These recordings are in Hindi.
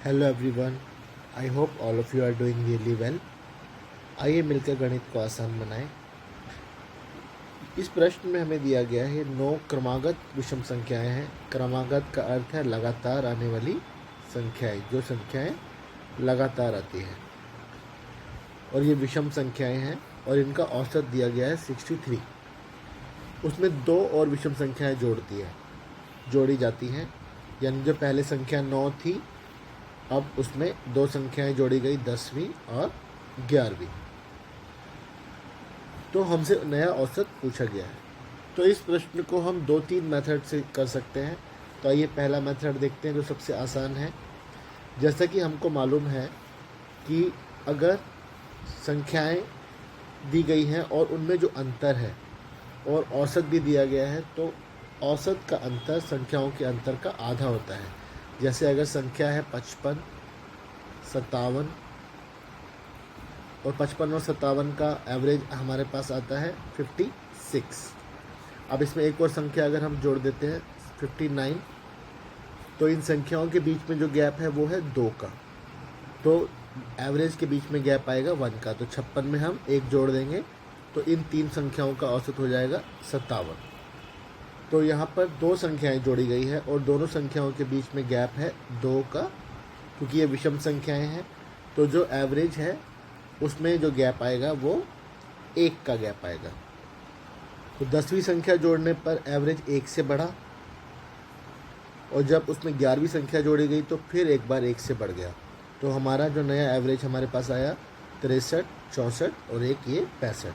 Hello everyone, I hope all of you are doing really well. आइए मिलकर गणित को आसान बनाएं। इस प्रश्न में हमें दिया गया है 9 क्रमागत विषम संख्याएं हैं। क्रमागत का अर्थ है लगातार आने वाली संख्याएं, जो संख्याएं लगातार आती हैं, और ये विषम संख्याएं हैं और इनका औसत दिया गया है 63। उसमें 2 और विषम संख्याएं जोड़ी जाती हैं, यानी जो पहले संख्या 9 थी, अब उसमें 2 संख्याएं जोड़ी गई, 10वीं और 11वीं। तो हमसे नया औसत पूछा गया है। तो इस प्रश्न को हम 2-3 मेथड से कर सकते हैं। तो आइए पहला मेथड देखते हैं, जो सबसे आसान है। जैसा कि हमको मालूम है कि अगर संख्याएं दी गई हैं और उनमें जो अंतर है और औसत भी दिया गया है, तो औसत का अंतर संख्याओं के अंतर का आधा होता है। जैसे अगर संख्या है 55, 57 और 55 और 57 का एवरेज हमारे पास आता है 56। अब इसमें एक और संख्या अगर हम जोड़ देते हैं 59, तो इन संख्याओं के बीच में जो गैप है वो है 2 का, तो एवरेज के बीच में गैप आएगा 1 का। तो 56 में हम 1 जोड़ देंगे, तो इन 3 संख्याओं का औसत हो जाएगा 57। तो यहाँ पर 2 संख्याएं जोड़ी गई है और दोनों संख्याओं के बीच में गैप है 2 का, क्योंकि ये विषम संख्याएं हैं। तो जो एवरेज है उसमें जो गैप आएगा वो 1 का गैप आएगा। तो 10वीं संख्या जोड़ने पर एवरेज 1 से बढ़ा, और जब उसमें 11वीं संख्या जोड़ी गई तो फिर एक बार 1 से बढ़ गया। तो हमारा जो नया एवरेज हमारे पास आया 63, 64 और एक ये 65।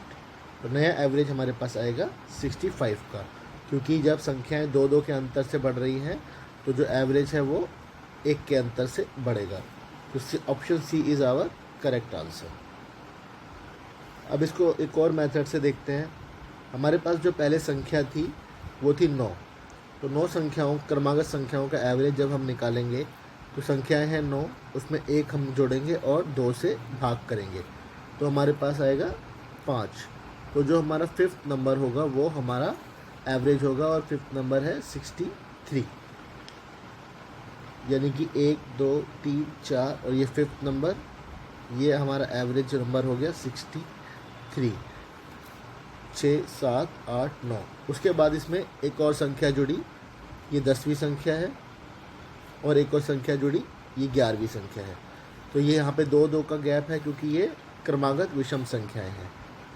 तो नया एवरेज हमारे पास आएगा 65 का, क्योंकि जब संख्याएं 2-2 के अंतर से बढ़ रही हैं तो जो एवरेज है वो 1 के अंतर से बढ़ेगा। तो option C is our correct answer. अब इसको एक और मेथड से देखते हैं। हमारे पास जो पहले संख्या थी वो थी 9। तो 9 संख्याओं, क्रमागत संख्याओं का एवरेज जब हम निकालेंगे तो संख्याएं हैं 9, उसमें 1 हम जोड़ेंगे और 2 से भाग करेंगे, तो हमारे पास आएगा 5। तो जो हमारा 5th नंबर होगा वो हमारा एवरेज होगा, और 5th नंबर है 63, यानी कि 1, 2, 3, 4 और ये 5th नंबर, ये हमारा एवरेज नंबर हो गया 63। 6, 7, 8, 9। उसके बाद इसमें एक और संख्या जुड़ी, ये 10वीं संख्या है, और एक और संख्या जुड़ी, ये 11वीं संख्या है। तो ये यहाँ पे 2-2 का गैप है, क्योंकि ये क्रमागत विषम संख्याएं हैं।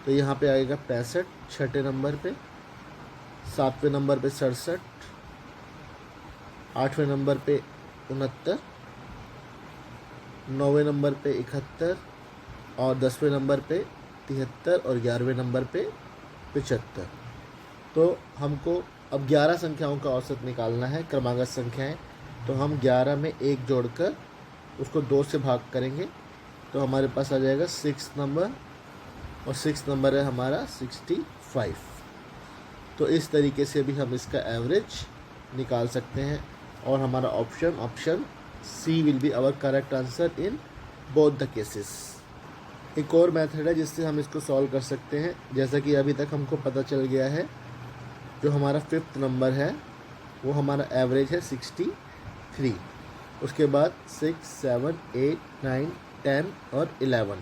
तो यहाँ पे आएगा 65 छठे नंबर पे, 7वें नंबर पे 67, 8वें नंबर पे 69, 9वें नंबर पे 71 और 10वें नंबर पे 73 और 11वें नंबर पे 75। तो हमको अब 11 संख्याओं का औसत निकालना है, क्रमागत संख्याएं। तो हम 11 में 1 जोड़कर उसको 2 से भाग करेंगे, तो हमारे पास आ जाएगा 6 नंबर, और 6 नंबर है हमारा 65। तो इस तरीके से भी हम इसका एवरेज निकाल सकते हैं, और हमारा option C will be our correct answer in both the cases. एक और मेथड है जिससे हम इसको सॉल्व कर सकते हैं। जैसा कि अभी तक हमको पता चल गया है, जो हमारा 5th नंबर है वो हमारा एवरेज है 63। उसके बाद 6, 7, 8, 9, 10 और 11,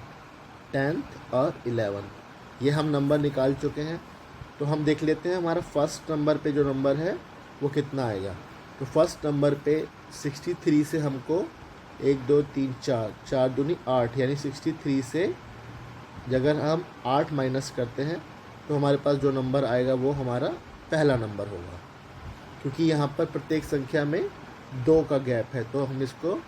10th और 11, ये हम नंबर निकाल चुके हैं। तो हम देख लेते हैं हमारा फर्स्ट नंबर पे जो नंबर है वो कितना आएगा। तो फर्स्ट नंबर पे 63 से हमको 1, 2, 3, 4, 4 दूनी 8, यानी 63 से अगर हम 8 माइनस करते हैं तो हमारे पास जो नंबर आएगा वो हमारा पहला नंबर होगा, क्योंकि यहाँ पर प्रत्येक संख्या में 2 का गैप है। तो हम इसको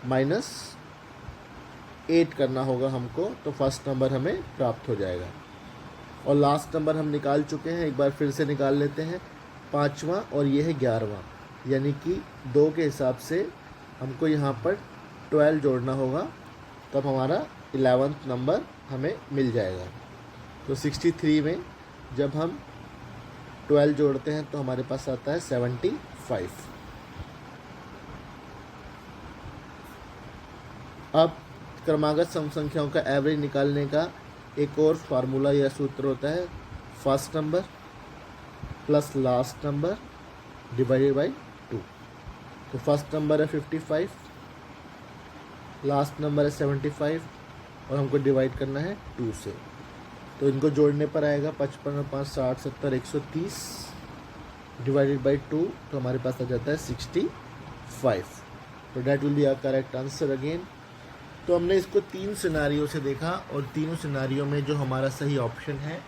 -8 करना होगा हमको, तो फर्स्ट नंबर हमें प्राप्त हो जाएगा। और लास्ट नंबर हम निकाल चुके हैं, एक बार फिर से निकाल लेते हैं, 5वां, और ये है 11वां, यानी कि 2 के हिसाब से हमको यहाँ पर 12 जोड़ना होगा, तब हमारा 11th नंबर हमें मिल जाएगा। तो 63 में जब हम 12 जोड़ते हैं तो हमारे पास आता है 75। अब क्रमागत सम संख्याओं का एवरेज निकालने का एक और फार्मूला या सूत्र होता है, first number plus last number divided by 2। तो फर्स्ट नंबर है 55, लास्ट नंबर है 75 और हमको डिवाइड करना है 2 से। तो इनको जोड़ने पर आएगा 55 और 5 60 70 130 डिवाइडेड बाई 2, तो हमारे पास आ जाता है 65। तो that will be our correct answer again. तो हमने इसको 3 सिनारियो से देखा और तीनों सिनारियो में जो हमारा सही ऑप्शन है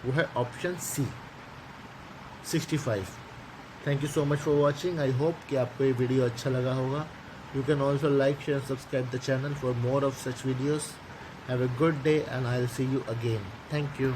वो है option C 65। Thank you so much for watching. I hope कि आपको ये वीडियो अच्छा लगा होगा। You can also like share subscribe the channel for more of such videos. Have a good day and I'll see you again. Thank you.